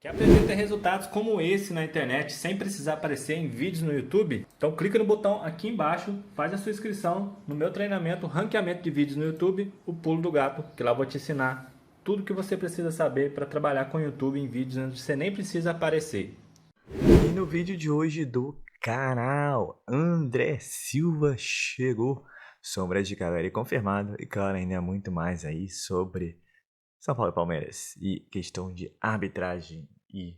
Quer aprender a ter resultados como esse na internet sem precisar aparecer em vídeos no YouTube? Então clica no botão aqui embaixo, faz a sua inscrição no meu treinamento Ranqueamento de Vídeos no YouTube, o Pulo do Gato, que lá eu vou te ensinar tudo que você precisa saber para trabalhar com o YouTube em vídeos onde você nem precisa aparecer. E no vídeo de hoje do canal, André Silva chegou, sombra de Caleri confirmado e claro, ainda muito mais aí sobre São Paulo e Palmeiras e questão de arbitragem e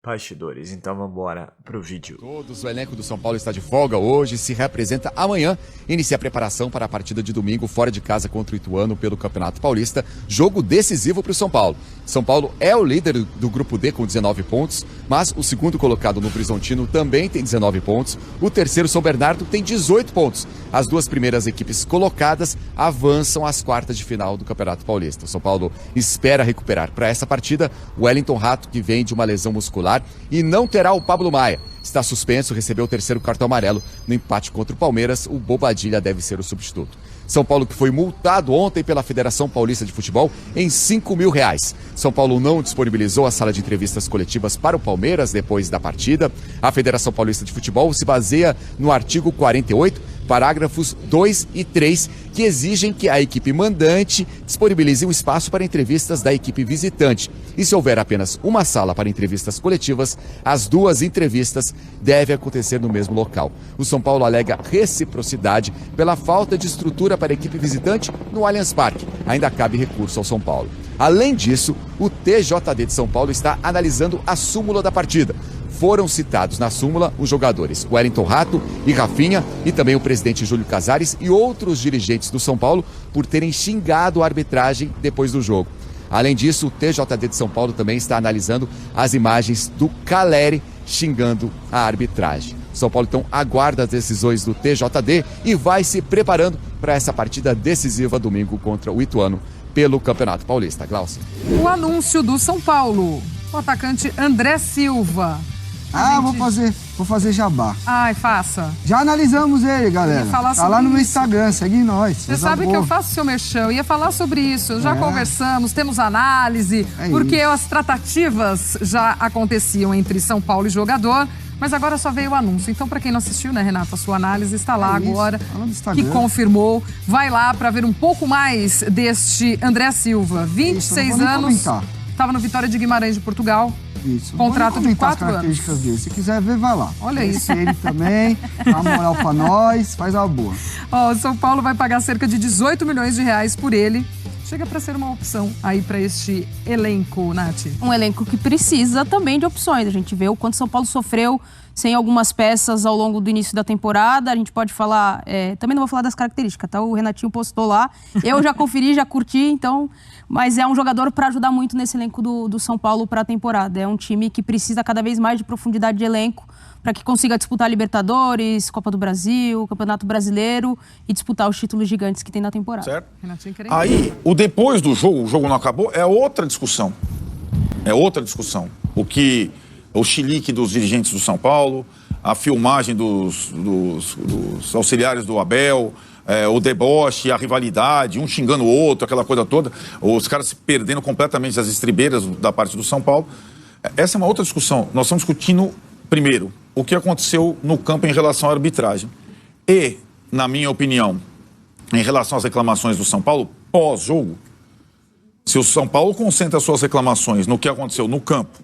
bastidores. Então vamos embora pro vídeo. O elenco do São Paulo está de folga hoje, se representa amanhã, inicia a preparação para a partida de domingo fora de casa contra o Ituano pelo Campeonato Paulista, jogo decisivo para o São Paulo. São Paulo é o líder do grupo D com 19 pontos, mas o segundo colocado no Horizontino também tem 19 pontos, o terceiro São Bernardo tem 18 pontos. As duas primeiras equipes colocadas avançam às quartas de final do Campeonato Paulista. O São Paulo espera recuperar para essa partida o Wellington Rato, que vem de uma lesão muscular, e não terá o Pablo Maia. Está suspenso, recebeu o terceiro cartão amarelo no empate contra o Palmeiras. O Bobadilha deve ser o substituto. São Paulo que foi multado ontem pela Federação Paulista de Futebol em R$5.000. São Paulo não disponibilizou a sala de entrevistas coletivas para o Palmeiras depois da partida. A Federação Paulista de Futebol se baseia no artigo 48, parágrafos 2 e 3, que exigem que a equipe mandante disponibilize um espaço para entrevistas da equipe visitante. E se houver apenas uma sala para entrevistas coletivas, as duas entrevistas devem acontecer no mesmo local. O São Paulo alega reciprocidade pela falta de estrutura para a equipe visitante no Allianz Parque. Ainda cabe recurso ao São Paulo. Além disso, o TJD de São Paulo está analisando a súmula da partida. Foram citados na súmula os jogadores Wellington Rato e Rafinha e também o presidente Júlio Casares e outros dirigentes do São Paulo por terem xingado a arbitragem depois do jogo. Além disso, o TJD de São Paulo também está analisando as imagens do Caleri xingando a arbitragem. São Paulo então aguarda as decisões do TJD e vai se preparando para essa partida decisiva domingo contra o Ituano pelo Campeonato Paulista. Glaucia. O anúncio do São Paulo, o atacante André Silva. Vou fazer jabá. Ai, faça. Já analisamos ele, galera. Tá lá no meu Instagram, segue nós. Você sabe que eu faço seu merchan, eu ia falar sobre isso. Já conversamos, temos análise, porque as tratativas já aconteciam entre São Paulo e jogador, mas agora só veio o anúncio. Então, para quem não assistiu, né, Renato, a sua análise está lá agora, que confirmou. Vai lá para ver um pouco mais deste André Silva, 26 anos. Estava no Vitória de Guimarães de Portugal. Isso. Contrato de 4 as características dele. Se quiser ver, vai lá. Olha isso. Ele também, dá uma moral pra nós, faz uma boa. O São Paulo vai pagar cerca de R$18 milhões por ele. Chega para ser uma opção aí para este elenco, Nath. Um elenco que precisa também de opções. A gente vê o quanto São Paulo sofreu sem algumas peças ao longo do início da temporada. A gente pode falar, também não vou falar das características, tá? O Renatinho postou lá. Eu já conferi, já curti, então... Mas é um jogador para ajudar muito nesse elenco do São Paulo para a temporada. É um time que precisa cada vez mais de profundidade de elenco para que consiga disputar Libertadores, Copa do Brasil, Campeonato Brasileiro e disputar os títulos gigantes que tem na temporada. Certo. Aí, o depois do jogo, o jogo não acabou, é outra discussão. É outra discussão. O chilique dos dirigentes do São Paulo, a filmagem dos auxiliares do Abel... o deboche, a rivalidade, um xingando o outro, aquela coisa toda, os caras se perdendo completamente as estribeiras da parte do São Paulo. Essa é uma outra discussão. Nós estamos discutindo, primeiro, o que aconteceu no campo em relação à arbitragem. E, na minha opinião, em relação às reclamações do São Paulo, pós-jogo, se o São Paulo concentra suas reclamações no que aconteceu no campo,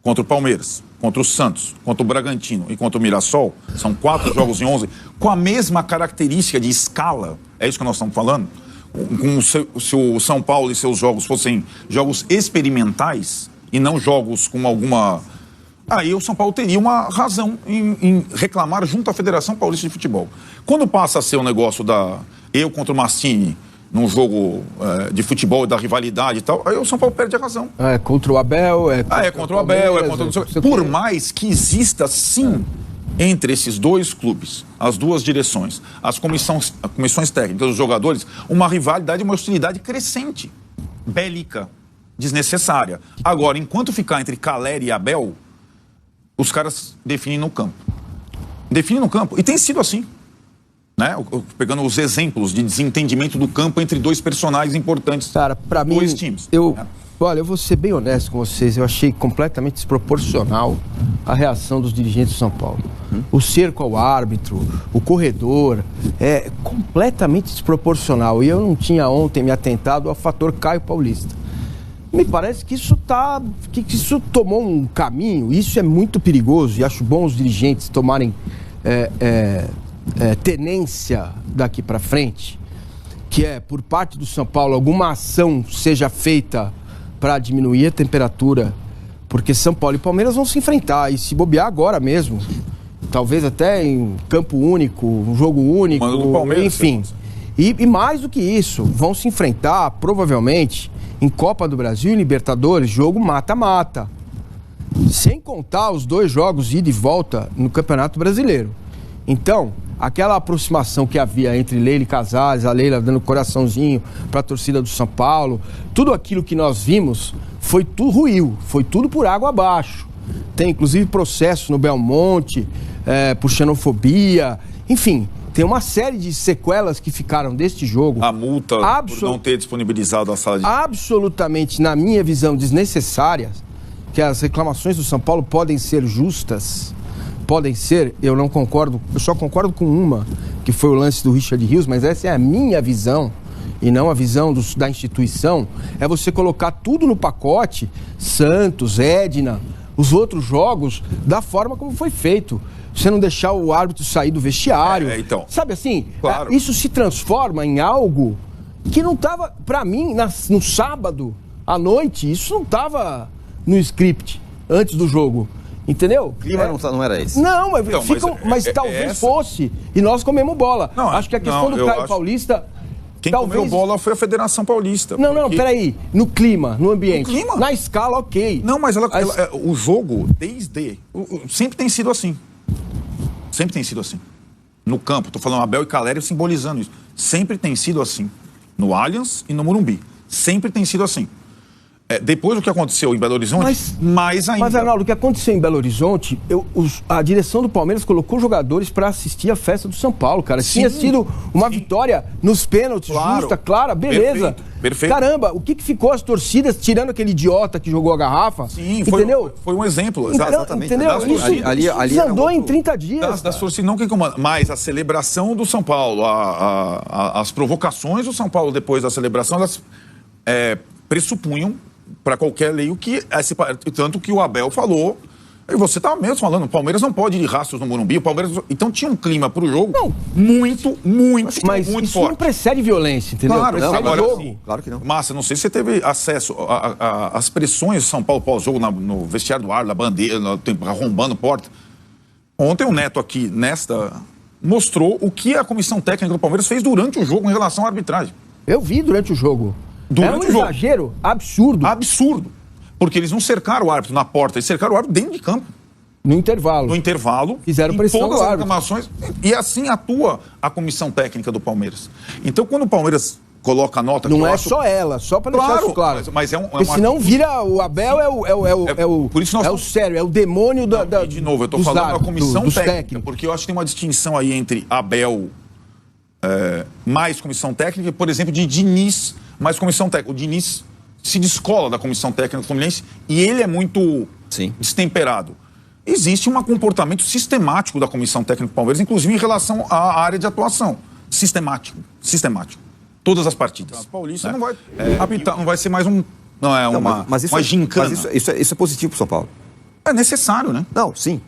contra o Palmeiras, contra o Santos, contra o Bragantino e contra o Mirassol, são 4 jogos em 11, com a mesma característica de escala, é isso que nós estamos falando? Se o São Paulo e seus jogos fossem jogos experimentais e não jogos com alguma... Aí o São Paulo teria uma razão em reclamar junto à Federação Paulista de Futebol. Quando passa a ser um negócio eu contra o Massini, num jogo de futebol, da rivalidade e tal, aí o São Paulo perde a razão. É contra o Abel, contra o Abel, Por mais que exista, sim, entre esses dois clubes, as duas direções, as comissões técnicas, os jogadores, uma rivalidade, uma hostilidade crescente, bélica, desnecessária. Agora, enquanto ficar entre Caleri e Abel, os caras definem no campo. Definem no campo. E tem sido assim. Né? Pegando os exemplos de desentendimento do campo entre dois personagens importantes, cara, pra mim, dois times. Olha, eu vou ser bem honesto com vocês. Eu achei completamente desproporcional a reação dos dirigentes do São Paulo. O cerco ao árbitro, o corredor, é completamente desproporcional. E eu não tinha ontem me atentado ao fator Caio Paulista. Me parece que isso tomou um caminho. Isso é muito perigoso e acho bom os dirigentes tomarem tenência daqui para frente, que é, por parte do São Paulo, alguma ação seja feita para diminuir a temperatura, porque São Paulo e Palmeiras vão se enfrentar e se bobear agora mesmo, talvez até em campo único, um jogo único, enfim. E mais do que isso, vão se enfrentar provavelmente em Copa do Brasil e Libertadores, jogo mata-mata, sem contar os 2 jogos ida e volta no Campeonato Brasileiro. Então, aquela aproximação que havia entre Leila e Casares, a Leila dando coraçãozinho para a torcida do São Paulo, tudo aquilo que nós vimos foi tudo por água abaixo. Tem inclusive processo no Belmonte, por xenofobia, enfim, tem uma série de sequelas que ficaram deste jogo. A multa por não ter disponibilizado a sala de... Absolutamente, na minha visão, desnecessárias, que as reclamações do São Paulo podem ser justas, podem ser, eu não concordo, eu só concordo com uma, que foi o lance do Richard Rios, mas essa é a minha visão e não a visão da instituição, é você colocar tudo no pacote, Santos, Edna, os outros jogos, da forma como foi feito. Você não deixar o árbitro sair do vestiário. Então, sabe assim, claro. Isso se transforma em algo que não estava, para mim, no sábado à noite, isso não estava no script antes do jogo. Entendeu? O clima não era esse. Não, mas talvez fosse. E nós comemos bola. Não, acho que a questão do Caio Paulista... Quem comeu bola foi a Federação Paulista. Não, peraí. No clima, no ambiente. No clima? Na escala, ok. Não, mas o jogo, sempre tem sido assim. Sempre tem sido assim. No campo, tô falando Abel e Caleri simbolizando isso. Sempre tem sido assim. No Allianz e no Morumbi. Sempre tem sido assim. Depois do que aconteceu em Belo Horizonte, mais ainda. Mas, Arnaldo, o que aconteceu em Belo Horizonte, a direção do Palmeiras colocou jogadores para assistir a festa do São Paulo, cara. Sim, tinha sido uma vitória nos pênaltis, justa, clara, beleza. Perfeito. Caramba, o que ficou as torcidas, tirando aquele idiota que jogou a garrafa? Sim, entendeu? Foi um exemplo. Exatamente. Entendeu? Isso andou em 30 dias. Das torcidas não que comanda, mas a celebração do São Paulo, as provocações do São Paulo depois da celebração, elas pressupunham para qualquer lei o que tanto que o Abel falou, e você estava mesmo falando, o Palmeiras não pode ir de rastros no Morumbi, o Palmeiras, então tinha um clima para o jogo muito mas isso forte. Não precede violência, entendeu? Claro, jogo. Sim. Claro que não. Massa, não sei se você teve acesso às pressões do São Paulo pós-jogo no vestiário do ar, na bandeira, arrombando porta. Ontem o Neto aqui, mostrou o que a comissão técnica do Palmeiras fez durante o jogo em relação à arbitragem. Eu vi durante o jogo. É um exagero absurdo. Absurdo. Porque eles não cercaram o árbitro na porta, eles cercaram o árbitro dentro de campo. No intervalo. No intervalo. Fizeram pressão todas no as árbitro. reclamações. E assim atua a comissão técnica do Palmeiras. Então, quando o Palmeiras coloca a nota... Não é só ela, só para deixar isso claro. Mas porque senão vira... O Abel por isso nós o sério, é o demônio da... De novo, eu estou falando da comissão técnica, porque eu acho que tem uma distinção aí entre Abel mais comissão técnica e, por exemplo, de Diniz mais comissão técnica. O Diniz se descola da comissão técnica do Fluminense e ele é muito destemperado. Existe um comportamento sistemático da comissão técnica do Palmeiras, inclusive em relação à área de atuação. Sistemático. Todas as partidas. A Paulista não vai apitar, não vai ser mais uma gincana. Mas isso é positivo para o São Paulo. É necessário, né? Não, sim.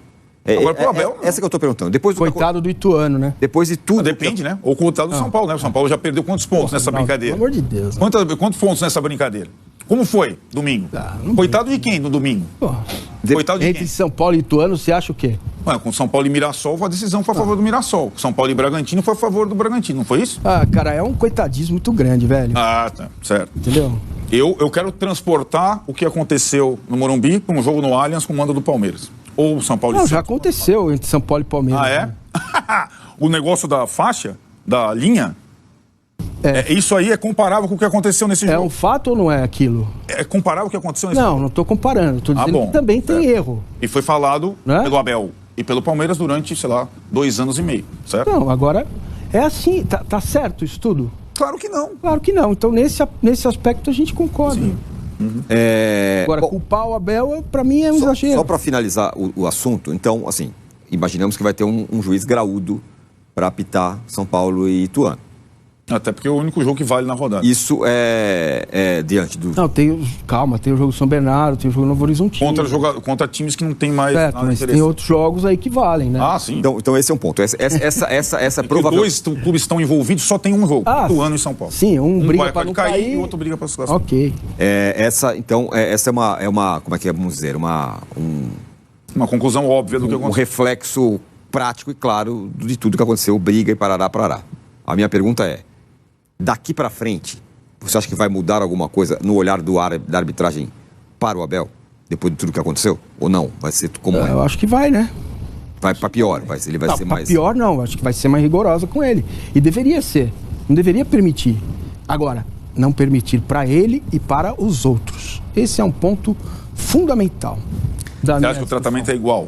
Agora pro Abel... Essa que eu estou perguntando. Coitado do Ituano, né? Depois de tudo... Depende, né? Ou coitado do São Paulo, né? O São Paulo já perdeu quantos pontos nessa brincadeira? Pelo amor de Deus. Quantos pontos nessa brincadeira? Como foi domingo? Coitado de quem no domingo? Coitado de Entre quem? São Paulo e Ituano, você acha o quê? Com São Paulo e Mirassol, a decisão foi a favor do Mirassol. São Paulo e Bragantino foi a favor do Bragantino, não foi isso? Cara, é um coitadismo muito grande, velho. Tá, certo. Entendeu? Eu quero transportar o que aconteceu no Morumbi para um jogo no Allianz com o mando do Palmeiras. Ou São Paulo e Santos. Já aconteceu entre São Paulo e Palmeiras. Ah, é? Né? O negócio da faixa, da linha, isso aí é comparável com o que aconteceu nesse jogo. É um fato ou não é aquilo? É comparável com o que aconteceu nesse jogo? Não estou comparando. Estou dizendo que também tem erro. E foi falado pelo Abel e pelo Palmeiras durante, 2 anos e meio, certo? Não, agora é assim. Tá certo isso tudo? Claro que não. Claro que não. Então, nesse aspecto, a gente concorda. Sim. Agora, culpar o Abel, pra mim, é um exagero. Só para finalizar o assunto, então, assim, imaginamos que vai ter um juiz graúdo para apitar São Paulo e Ituano. Até porque é o único jogo que vale na rodada. Isso é diante do... Não, tem o jogo São Bernardo, tem o jogo Novo Horizontino. Contra times que não tem mais... Certo, mas tem outros jogos aí que valem, né? Ah, sim. Então esse é um ponto. Essa provavelmente... Dois clubes estão envolvidos, só tem um jogo. Ituano e São Paulo. Sim, um briga para não cair e o outro briga para se classificar. Ok. Essa é uma... Como é que é, vamos dizer? Uma conclusão óbvia do que aconteceu. Um reflexo prático e claro de tudo que aconteceu, briga e parará. A minha pergunta é, daqui para frente, você acha que vai mudar alguma coisa no olhar da arbitragem para o Abel, depois de tudo que aconteceu? Ou não? Vai ser como Eu acho que vai, né? Vai para pior? Ele vai ser mais... Pior não, acho que vai ser mais rigorosa com ele. E deveria ser. Não deveria permitir. Agora, não permitir para ele e para os outros. Esse é um ponto fundamental. Você acha que o tratamento é igual?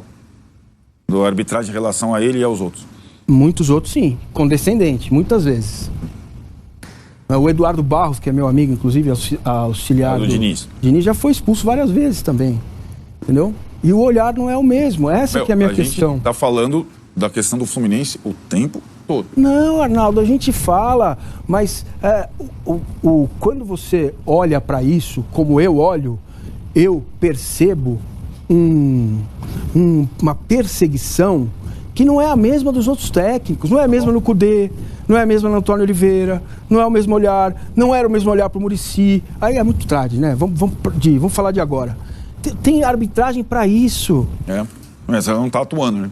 Da arbitragem em relação a ele e aos outros? Muitos outros, sim. Condescendente, muitas vezes. O Eduardo Barros, que é meu amigo, inclusive, auxiliar do Diniz. Diniz, já foi expulso várias vezes também. Entendeu? E o olhar não é o mesmo. Essa que é a minha questão. A gente tá falando da questão do Fluminense o tempo todo. Não, Arnaldo, a gente fala, mas quando você olha para isso, como eu olho, eu percebo uma perseguição que não é a mesma dos outros técnicos, não é a mesma no Cudê, não é a mesma no Antônio Oliveira, não é o mesmo olhar, não era o mesmo olhar pro Muricy. Aí é muito tarde, né? Vamos falar de agora. Tem arbitragem para isso. Mas ela não tá atuando, né?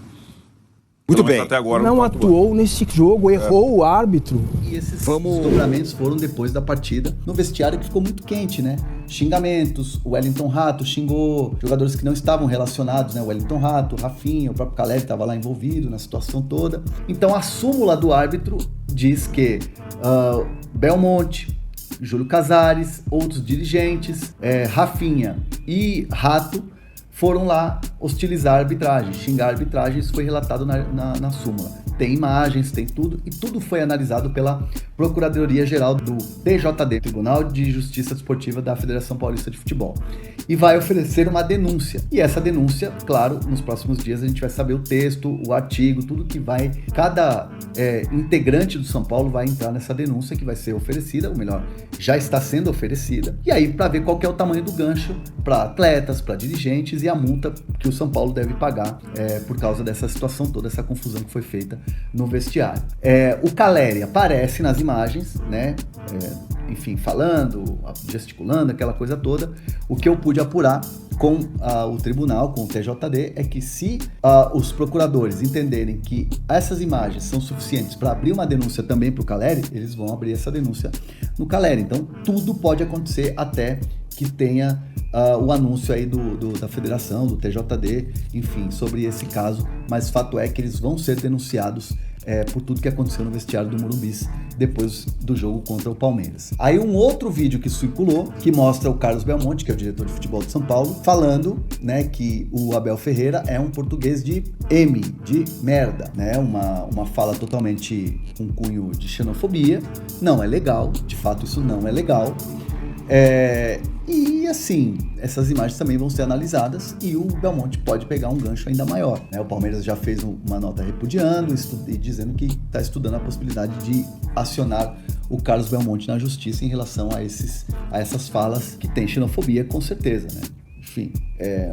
Muito bem. Até agora não atuou nesse jogo, errou o árbitro. E esses desdobramentos foram depois da partida, no vestiário que ficou muito quente, né? Xingamentos, o Wellington Rato xingou jogadores que não estavam relacionados, né? O Wellington Rato, o Rafinha, o próprio Caleri estava lá envolvido na situação toda. Então a súmula do árbitro diz que Belmonte, Júlio Casares, outros dirigentes, Rafinha e Rato foram lá hostilizar a arbitragem, xingar a arbitragem. Isso foi relatado na súmula. Tem imagens, tem tudo, e tudo foi analisado pela Procuradoria-Geral do TJD, Tribunal de Justiça Desportiva da Federação Paulista de Futebol, e vai oferecer uma denúncia. E essa denúncia, claro, nos próximos dias a gente vai saber o texto, o artigo, tudo que vai... Cada integrante do São Paulo vai entrar nessa denúncia que vai ser oferecida, ou melhor, já está sendo oferecida, e aí para ver qual que é o tamanho do gancho para atletas, para dirigentes, e a multa que o São Paulo deve pagar por causa dessa situação toda, essa confusão que foi feita no vestiário. O Caleri aparece nas imagens, né? Enfim, falando, gesticulando, aquela coisa toda. O que eu pude apurar com o tribunal, com o TJD, é que se os procuradores entenderem que essas imagens são suficientes para abrir uma denúncia também para o Caleri, eles vão abrir essa denúncia no Caleri. Então, tudo pode acontecer até que tenha o anúncio aí da federação, do TJD, enfim, sobre esse caso, mas fato é que eles vão ser denunciados por tudo que aconteceu no vestiário do Morumbis depois do jogo contra o Palmeiras. Aí um outro vídeo que circulou, que mostra o Carlos Belmonte, que é o diretor de futebol de São Paulo, falando, né, que o Abel Ferreira é um português de merda, né, uma fala totalmente com cunho de xenofobia. Não é legal, de fato isso não é legal. E assim, essas imagens também vão ser analisadas e o Belmonte pode pegar um gancho ainda maior, né? O Palmeiras já fez uma nota repudiando e dizendo que está estudando a possibilidade de acionar o Carlos Belmonte na justiça em relação a essas falas que tem xenofobia, com certeza, né? Enfim,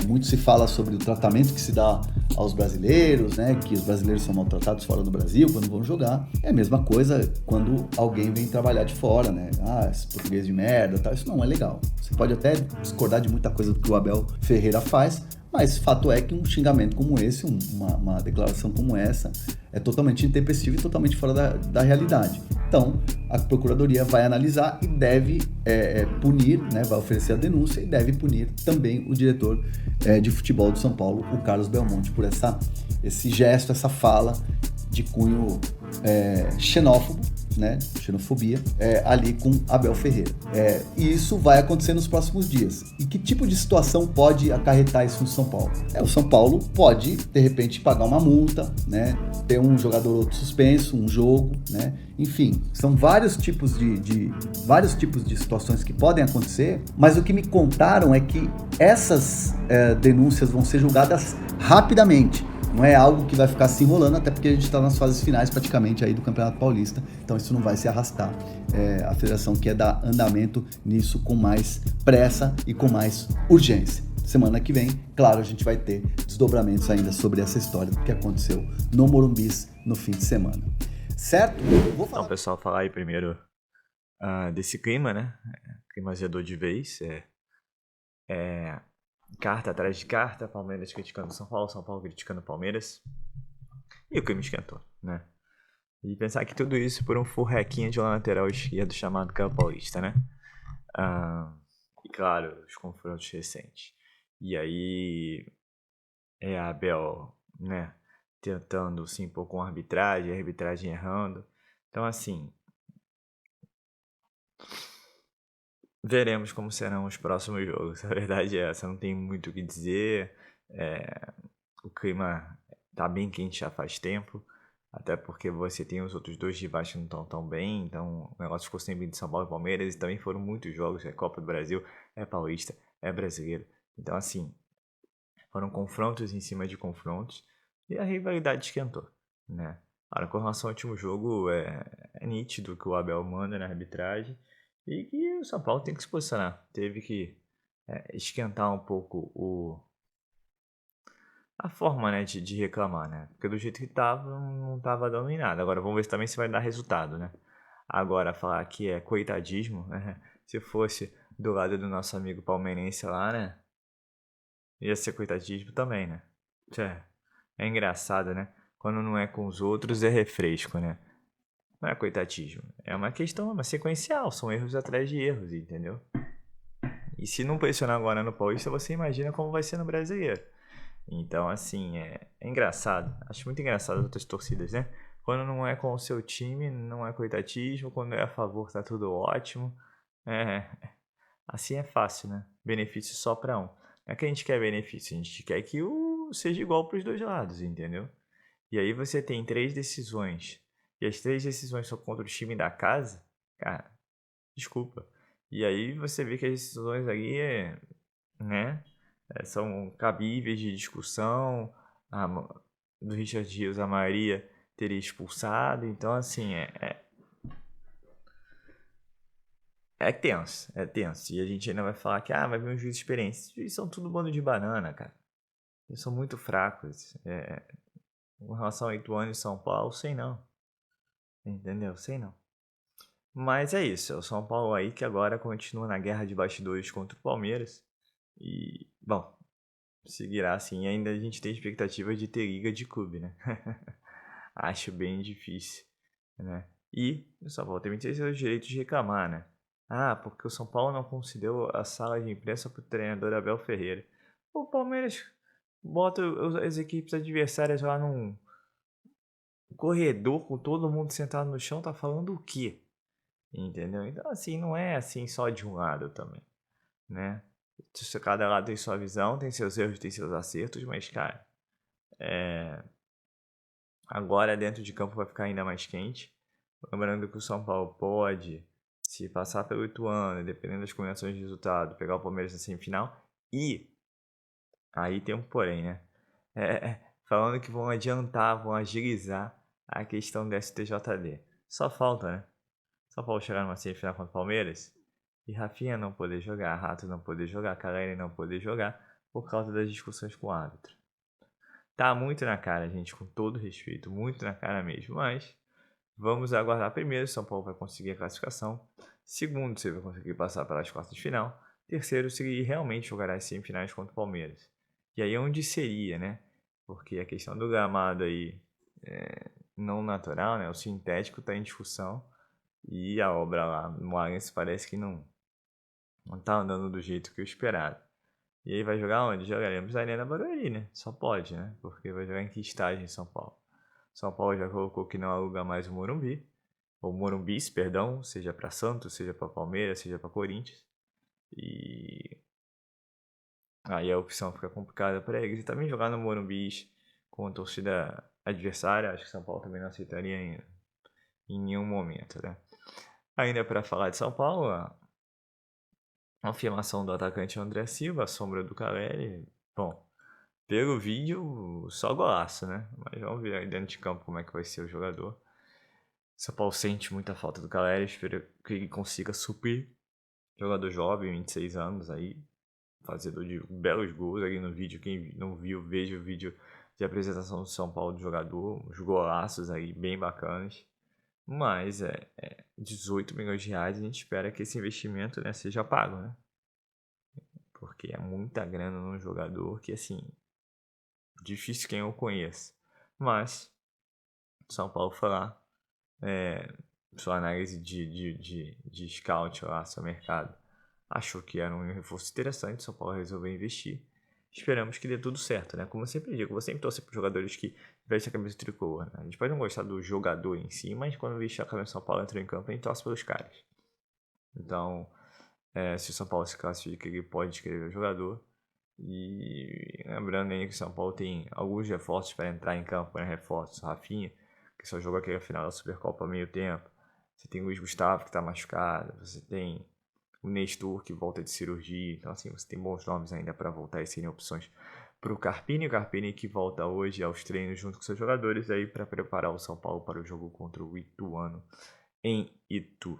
muito se fala sobre o tratamento que se dá aos brasileiros, né? Que os brasileiros são maltratados fora do Brasil quando vão jogar. É a mesma coisa quando alguém vem trabalhar de fora, né? Esse português de merda, tal. Isso não é legal. Você pode até discordar de muita coisa do que o Abel Ferreira faz, mas fato é que um xingamento como esse, uma declaração como essa, é totalmente intempestivo e totalmente fora da realidade. Então, a Procuradoria vai analisar e deve punir, né, vai oferecer a denúncia e deve punir também o diretor de futebol do São Paulo, o Carlos Belmonte, por esse gesto, essa fala de cunho xenófobo, né, xenofobia, ali com Abel Ferreira. E isso vai acontecer nos próximos dias. E que tipo de situação pode acarretar isso no São Paulo? O São Paulo pode, de repente, pagar uma multa, né, ter um jogador ou outro suspenso, um jogo, né, enfim, são vários tipos de situações que podem acontecer, mas o que me contaram é que essas denúncias vão ser julgadas rapidamente. Não é algo que vai ficar se enrolando, até porque a gente está nas fases finais praticamente aí do Campeonato Paulista, então isso não vai se arrastar. A federação quer dar andamento nisso com mais pressa e com mais urgência. Semana que vem, claro, a gente vai ter desdobramentos ainda sobre essa história que aconteceu no Morumbis no fim de semana. Certo? Vou falar. Então, pessoal, falar aí primeiro desse clima, né? Clima azedou de vez. Carta atrás de carta, Palmeiras criticando São Paulo criticando Palmeiras. E o clima esquentou, né? E pensar que tudo isso por um furrequinho de uma lateral esquerdo chamado Campo Paulista, né? E claro, os confrontos recentes. E aí a Abel, né, tentando se impor com a arbitragem errando. Então, assim, veremos como serão os próximos jogos. A verdade é essa, não tem muito o que dizer. O clima tá bem quente já faz tempo. Até porque você tem os outros dois rivais que não estão tão bem. Então o negócio ficou sempre de São Paulo e Palmeiras. E também foram muitos jogos. É Copa do Brasil, é Paulista, é Brasileiro. Então, assim, foram confrontos em cima de confrontos. E a rivalidade esquentou, né? Agora, com relação ao último jogo, é nítido que o Abel manda na arbitragem. E que o São Paulo tem que se posicionar. Teve que esquentar um pouco a forma, né, de reclamar, né? Porque do jeito que tava, não tava dando em nada. Agora vamos ver também se vai dar resultado, né? Agora falar que é coitadismo, né? Se fosse do lado do nosso amigo palmeirense lá, né? Ia ser coitadismo também, né? É engraçado, né? Quando não é com os outros é refresco, né? Não é coitadismo. É uma questão, uma sequencial. São erros atrás de erros, entendeu? E se não pressionar agora no Paulista, você imagina como vai ser no Brasileiro. Então, assim, é engraçado. Acho muito engraçado as outras torcidas, né? Quando não é com o seu time, não é coitadismo. Quando é a favor, tá tudo ótimo. Assim é fácil, né? Benefício só pra um. Não é que a gente quer benefício, a gente quer que seja igual pros dois lados, entendeu? E aí você tem 3 decisões. E as 3 decisões são contra o time da casa, cara, desculpa. E aí você vê que as decisões aí, né, são cabíveis de discussão. Do Richard Rios, a Maria teria expulsado. Então, assim, é tenso, é tenso. E a gente ainda vai falar que, vai vir um juiz experiente. Os juízes são tudo bando de banana, cara. Eles são muito fracos. Com relação a Ituano e São Paulo, sei não. Entendeu? Sei não. Mas é isso. É o São Paulo aí que agora continua na guerra de bastidores contra o Palmeiras. E, bom, seguirá assim. E ainda a gente tem expectativa de ter liga de clube, né? Acho bem difícil, né? E o São Paulo também tem seus direitos de reclamar, né? Porque o São Paulo não concedeu a sala de imprensa para o treinador Abel Ferreira. O Palmeiras bota as equipes adversárias lá num corredor com todo mundo sentado no chão, tá falando o quê? Entendeu? Então, assim, não é assim só de um lado também, né? Cada lado tem sua visão, tem seus erros, tem seus acertos, mas, cara, agora dentro de campo vai ficar ainda mais quente. Lembrando que o São Paulo pode, se passar pelo Ituano, dependendo das combinações de resultado, pegar o Palmeiras na semifinal. E aí tem um porém, né? Falando que vão adiantar, vão agilizar a questão do STJD. Só falta, né? Só falta chegar numa semifinal contra o Palmeiras e Rafinha não poder jogar, Rato não poder jogar, Caleri não poder jogar por causa das discussões com o árbitro. Tá muito na cara, gente, com todo respeito, muito na cara mesmo, mas vamos aguardar primeiro se São Paulo vai conseguir a classificação. Segundo, se ele vai conseguir passar pelas quartas de final. Terceiro, se ele realmente jogará as semifinais contra o Palmeiras. E aí onde seria, né? Porque a questão do gramado aí não natural, né? O sintético está em discussão. E a obra lá no Allianz parece que não tá andando do jeito que eu esperava. E aí vai jogar onde? Jogaremos na Arena Barueri, né? Só pode, né? Porque vai jogar em que estágio em São Paulo? São Paulo já colocou que não aluga mais o Morumbi. ou Morumbis, perdão, seja para Santos, seja para Palmeiras, seja para Corinthians. E aí a opção fica complicada para eles. E também jogar no Morumbis com a torcida adversária, acho que São Paulo também não aceitaria em nenhum momento, né? Ainda para falar de São Paulo, a afirmação do atacante André Silva, a sombra do Caleri. Bom, pelo vídeo, só golaço, né? Mas vamos ver aí dentro de campo como é que vai ser o jogador. São Paulo sente muita falta do Caleri, espero que ele consiga suprir. Jogador jovem, 26 anos aí, fazedor de belos gols ali no vídeo. Quem não viu, veja o vídeo de apresentação do São Paulo do jogador. Os golaços aí, bem bacanas. Mas 18 milhões de reais, a gente espera que esse investimento, né, seja pago, né? Porque é muita grana num jogador que, assim, difícil quem eu conheça. Mas, São Paulo foi lá, sua análise de scout lá, seu mercado, achou que era um reforço interessante, São Paulo resolveu investir. Esperamos que dê tudo certo, né? Como eu sempre digo, eu vou sempre torcer para jogadores que vestem a camisa tricolor, né? A gente pode não gostar do jogador em si, mas quando veste a camisa do São Paulo entra em campo, a gente torce pelos caras. Então, se o São Paulo se classifica, ele pode escrever o jogador. E lembrando aí que o São Paulo tem alguns reforços para entrar em campo, né? Reforços, Rafinha, que só jogou aqui na final da Supercopa há meio tempo. Você tem o Luiz Gustavo, que está machucado. Você tem o Nestor, que volta de cirurgia. Então, assim, você tem bons nomes ainda para voltar e serem opções para o Carpini. O Carpini que volta hoje aos treinos junto com seus jogadores aí para preparar o São Paulo para o jogo contra o Ituano em Itu.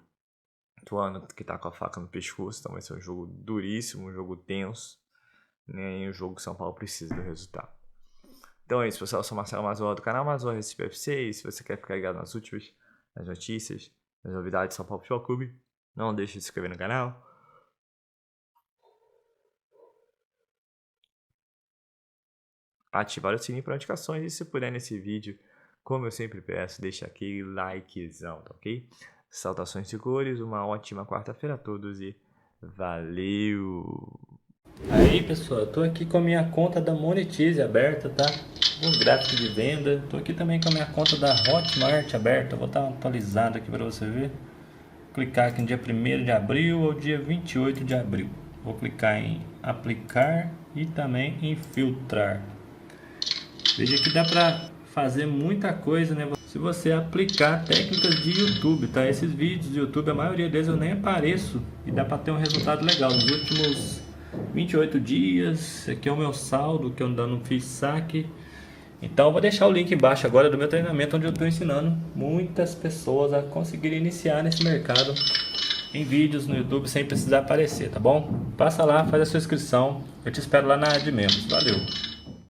Ituano que está com a faca no pescoço, então vai ser um jogo duríssimo, um jogo tenso, né? E um jogo que o São Paulo precisa do resultado. Então é isso, pessoal. Eu sou Marcelo Mazola do canal Mazola Recife FC. E se você quer ficar ligado nas últimas, nas notícias, nas novidades do São Paulo Futebol Clube, não deixe de se inscrever no canal. Ativar o sininho para notificações. E se puder nesse vídeo, como eu sempre peço, deixa aquele likezão, tá ok? Saudações de cores, uma ótima quarta-feira a todos e valeu! Aí pessoal, eu tô aqui com a minha conta da Monetize aberta, tá? Um gráfico de venda. Tô aqui também com a minha conta da Hotmart aberta. Vou estar atualizado aqui para você ver. Clicar aqui no dia 1º de abril ou dia 28 de abril. Vou clicar em aplicar e também em filtrar. Veja que dá para fazer muita coisa, né? Se você aplicar técnicas de YouTube, tá? Esses vídeos do YouTube, a maioria deles eu nem apareço e dá para ter um resultado legal. Nos últimos 28 dias, esse aqui é o meu saldo que eu ainda não fiz saque. Então eu vou deixar o link embaixo agora do meu treinamento, onde eu estou ensinando muitas pessoas a conseguirem iniciar nesse mercado em vídeos no YouTube sem precisar aparecer, tá bom? Passa lá, faz a sua inscrição, eu te espero lá na área de membros. Valeu!